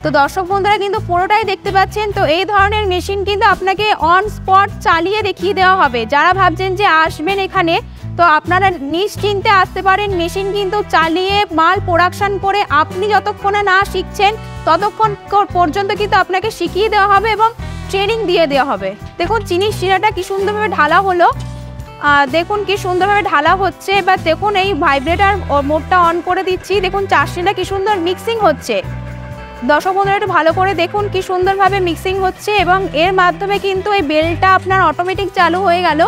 তো দর্শক বন্ধুরা কিন্তু পুরোটাই দেখতে পাচ্ছেন। তো এই ধরনের মেশিন কিন্তু আপনাকে অন স্পট চালিয়ে দেখিয়ে দেওয়া হবে। যারা ভাবছেন যে আসবেন এখানে, তো আপনারা নিশ্চিন্তে আসতে পারেন। মেশিন কিন্তু চালিয়ে মাল প্রোডাকশন করে আপনি যতক্ষণে না শিখছেন ততক্ষণ পর্যন্ত কিন্তু আপনাকে শিখিয়ে দেওয়া হবে এবং ট্রেনিং দিয়ে দেওয়া হবে। দেখুন চিনির শিরাটা কি সুন্দরভাবে ঢালা হলো, দেখুন কি সুন্দরভাবে ঢালা হচ্ছে। এবার দেখুন এই ভাইব্রেটার মোডটা অন করে দিচ্ছি, দেখুন চাশনিটা কি সুন্দর মিক্সিং হচ্ছে। দর্শক বন্ধুরা একটু ভালো করে দেখুন কি সুন্দরভাবে মিক্সিং হচ্ছে এবং এর মাধ্যমে কিন্তু এই বেলটা আপনার অটোমেটিক চালু হয়ে গেল।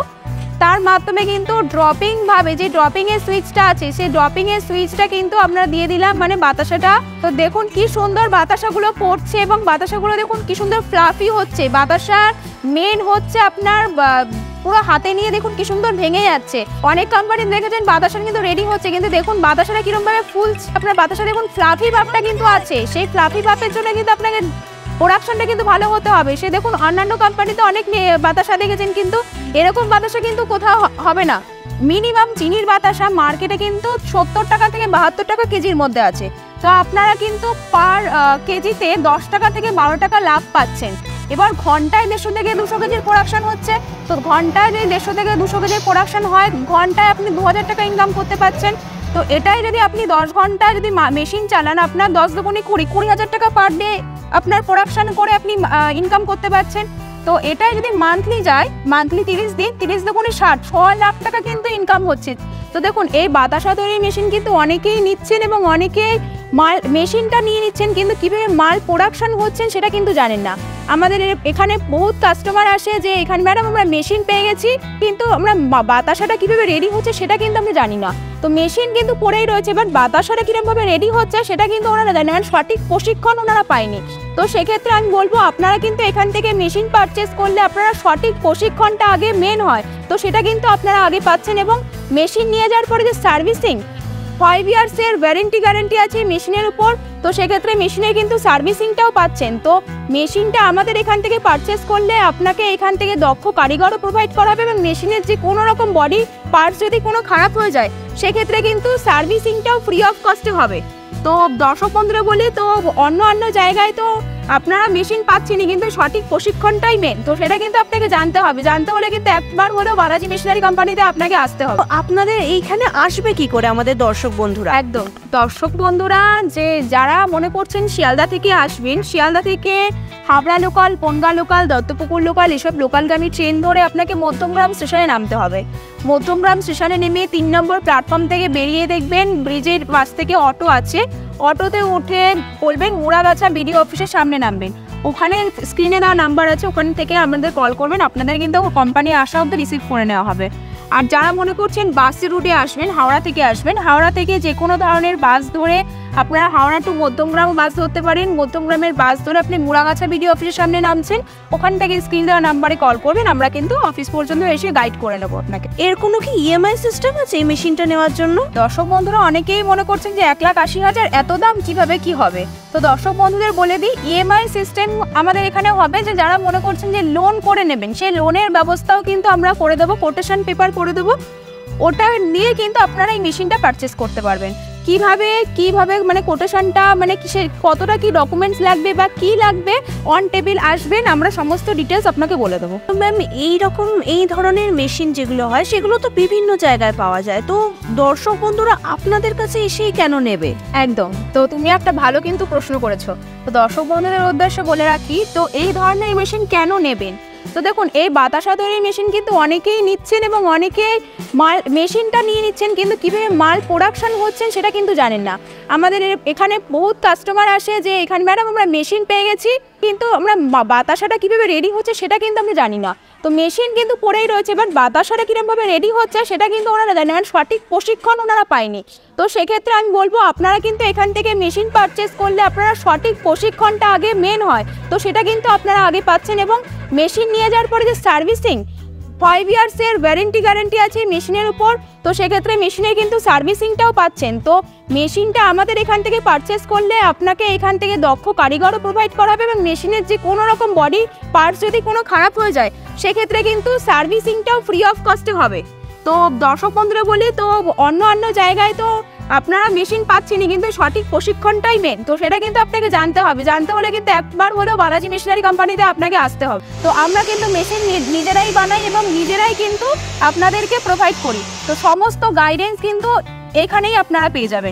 তার মাধ্যমে কিন্তু ড্রপিং ভাবে যে ড্রপিং এর সুইচটা আছে সেই ড্রপিং এর সুইচটা কিন্তু আমরা দিয়ে দিলাম, মানে বাতাসাটা। তো দেখুন কি সুন্দর বাতাসাগুলো পড়ছে এবং বাতাসাগুলো দেখুন কি সুন্দর ফ্লাফি হচ্ছে। বাতাসার মেন হচ্ছে আপনার পুরো হাতে নিয়ে দেখুন কি সুন্দর ভেঙে যাচ্ছে। অনেক কোম্পানি দেখেছেন বাতাসা কিন্তু রেডি হচ্ছে, কিন্তু দেখুন বাতাসাটা কিরকম ভাবে ফুলছে। আপনার বাতাসা দেখুন ফ্লাফি ভাবটা কিন্তু আছে, সেই ফ্লাফি ভাবের জন্য কিন্তু আপনাকে প্রোডাকশনটা কিন্তু ভালো হতে হবে। সে দেখুন অন্যান্য কোম্পানিতে অনেক বাতাসা দেখেছেন, কিন্তু এরকম বাতাসা কিন্তু কোথাও হবে না। মিনিমাম চিনির বাতাসা মার্কেটে কিন্তু 70 টাকা থেকে 72 টাকা কেজির মধ্যে আছে। তো আপনারা কিন্তু পার কেজিতে 10 টাকা থেকে 12 টাকা লাভ পাচ্ছেন। এবার ঘন্টায় 150 থেকে 200 কেজির প্রোডাকশন হচ্ছে। তো ঘন্টায় যদি 150 থেকে 200 কেজির প্রোডাকশন হয়, ঘন্টায় আপনি 2000 টাকা ইনকাম করতে পারছেন। তো এটাই যদি আপনি 10 ঘন্টা যদি মেশিন চালান, আপনার 10 দুগুণে 20,000 টাকা পার ডে আপনার প্রোডাকশন করে আপনি ইনকাম করতে পারছেন। তো এটাই যদি মান্থলি যায়, মান্থলি 30 দিন, 30 দুগুণে 60, 6 লাখ টাকা কিন্তু ইনকাম হচ্ছে। তো দেখুন এই বাতাসা তৈরির মেশিন কিন্তু অনেকেই নিচ্ছেন এবং অনেকেই মাল মেশিনটা নিয়ে নিচ্ছেন, কিন্তু কীভাবে মাল প্রোডাকশন হচ্ছেন সেটা কিন্তু জানেন না। আমাদের এখানে বহুত কাস্টমার আসে যে এখানে ম্যাডাম আমরা মেশিন পেয়ে গেছি, কিন্তু আমরা বাতাসাটা কীভাবে রেডি হচ্ছে সেটা কিন্তু আমরা জানি না। তো মেশিন কিন্তু পড়েই রয়েছে, বাট বাতাসাটা কীরকমভাবে রেডি হচ্ছে সেটা কিন্তু ওনারা জানেন, মানে সঠিক প্রশিক্ষণ ওনারা পায়নি। তো সেক্ষেত্রে আমি বলবো আপনারা কিন্তু এখান থেকে মেশিন পারচেস করলে আপনারা সঠিক প্রশিক্ষণটা আগে মেন হয়, তো সেটা কিন্তু আপনারা আগে পাচ্ছেন। এবং মেশিন নিয়ে যাওয়ার পরে যে সার্ভিসিং 5 ইয়ার্সের গ্যারেন্টি আছে মেশিনের উপর, তো সেক্ষেত্রে মেশিনের কিন্তু সার্ভিসিংটাও পাচ্ছেন। তো মেশিনটা আমাদের এখান থেকে পারচেস করলে আপনাকে এখান থেকে দক্ষ কারিগরও প্রোভাইড করা হবে এবং মেশিনের যে কোনো রকম বডি পার্টস যদি কোনো খারাপ হয়ে যায় সেক্ষেত্রে কিন্তু সার্ভিসিংটাও ফ্রি অফ কস্টে হবে। তো দর্শক বন্ধুরা বলি, তো অন্য জায়গায় তো আপনারা মেশিন পাচ্ছেনই, কিন্তু সঠিক প্রশিক্ষণটাই মেন। তো সেটা কিন্তু আপনাকে জানতে হবে। জানতে হলে কিন্তু একবার হলেও বালাজি মেশিনারি কোম্পানিতে আপনাকে আসতে হবে। আপনাদের এইখানে আসবে কি করে আমাদের দর্শক বন্ধুরা? একদম দর্শক বন্ধুরা যে যারা মনে করছেন শিয়ালদা থেকে আসবেন, শিয়ালদা থেকে Habra local, Bangaon local, Duttapukur local এসব লোকালগামী ট্রেন ধরে আপনাকে মধ্যমগ্রাম স্টেশনে নামতে হবে। মধ্যমগ্রাম স্টেশনে নেমে 3 নম্বর প্ল্যাটফর্ম থেকে বেরিয়ে দেখবেন ব্রিজের পাশ থেকে অটো আছে, অটোতে উঠে বলবেন মুড়াগাছা বিডিও অফিসের সামনে নামবেন। ওখানে স্ক্রিনে দেওয়া নাম্বার আছে, ওখান থেকে আমাদের কল করবেন, আপনাদের কিন্তু কোম্পানি আসা অবধি রিসিভ করে নেওয়া হবে। আর যারা মনে করছেন বাসের রুটে আসবেন, হাওড়া থেকে আসবেন, হাওড়া থেকে যে কোনো ধরনের বাস ধরে আপনারা হাওড়া টু মধ্যমগ্রাম বাস ধরতে পারেন। মধ্যমগ্রামের বাস ধরে আপনি মুড়াগাছা বিডিও অফিসের সামনে নামছেন, ওখান থেকে স্ক্রিন দেওয়া নাম্বারে কল করবেন, আমরা কিন্তু অফিস পর্যন্ত এসে গাইড করে নেবো আপনাকে। এর কোনো কি ইএমআই সিস্টেম আছে এই মেশিনটা নেওয়ার জন্য? দর্শক বন্ধুরা অনেকেই মনে করছেন যে 1,80,000 এত দাম কিভাবে কি হবে। তো দর্শক বন্ধুদের বলে দিই, ইএমআই সিস্টেম আমাদের এখানে হবে যে যারা মনে করছেন যে লোন করে নেবেন, সেই লোনের ব্যবস্থাও কিন্তু আমরা করে দেবো, কোটেশন পেপার করে দেবো, ওটা নিয়ে কিন্তু আপনারা এই মেশিনটা পারচেস করতে পারবেন। কিভাবে মানে কোটেশনটা মানে কিসের কতটা কি ডকুমেন্টস লাগবে বা কি লাগবে অন টেবিল আসবেন, আমরা সমস্ত ডিটেলস আপনাকে বলে দেবো। ম্যাম এই ধরনের মেশিন যেগুলো হয় সেগুলো তো বিভিন্ন জায়গায় পাওয়া যায়, তো দর্শক বন্ধুরা আপনাদের কাছে এসেই কেন নেবে? একদম, তো তুমি একটা ভালো কিন্তু প্রশ্ন করেছো। তো দর্শক বন্ধুদের উদ্দেশ্যে বলে রাখি, তো এই ধরনের মেশিন কেন নেবেন। তো দেখুন এই বাতাসা তৈরির মেশিন কিন্তু অনেকেই নিচ্ছেন এবং অনেকেই মেশিনটা নিয়ে নিচ্ছেন, কিন্তু কীভাবে মাল প্রোডাকশন হচ্ছেন সেটা কিন্তু জানেন না। আমাদের এখানে বহুত কাস্টমার আসে যে এখানে ম্যাডাম আমরা মেশিন পেয়ে গেছি, কিন্তু আমরা বাতাসাটা কীভাবে রেডি হচ্ছে সেটা কিন্তু আমরা জানি না। তো মেশিন কিন্তু পড়েই রয়েছে, বাট বাতাসাটা কীরকমভাবে রেডি হচ্ছে সেটা কিন্তু ওনারা জানেন, মানে সঠিক প্রশিক্ষণ ওনারা পায়নি। তো সেক্ষেত্রে আমি বলবো আপনারা কিন্তু এখান থেকে মেশিন পারচেস করলে আপনারা সঠিক প্রশিক্ষণটা আগে মেন হয়, তো সেটা কিন্তু আপনারা আগে পাচ্ছেন। এবং মেশিন নিয়ে যাওয়ার পরে যে সার্ভিসিং 5 ইয়ার্সের গ্যারেন্টি আছে মেশিনের উপর, তো সেক্ষেত্রে মেশিনের কিন্তু সার্ভিসিংটাও পাচ্ছেন। তো মেশিনটা আমাদের এখান থেকে পারচেস করলে আপনাকে এখান থেকে দক্ষ কারিগরও প্রোভাইড করা হবে এবং মেশিনের যে কোনো রকম বডি পার্টস যদি কোনো খারাপ হয়ে যায় সেক্ষেত্রে কিন্তু সার্ভিসিংটাও ফ্রি অফ কস্টে হবে। তো দর্শক বন্ধুরা বলি, তো অন্য জায়গায় তো আপনারা মেশিন পাচ্ছেনই, কিন্তু সঠিক প্রশিক্ষণটাই মেন। তো সেটা কিন্তু আপনাকে জানতে হবে। জানতে হলে কিন্তু একবার হলেও বালাজি মেশিনারি কোম্পানিতে আপনাকে আসতে হবে। তো আমরা কিন্তু মেশিন নিজেরাই বানাই এবং নিজেরাই কিন্তু আপনাদেরকে প্রোভাইড করি। তো সমস্ত গাইডেন্স কিন্তু এখানেই আপনারা পেয়ে যাবেন।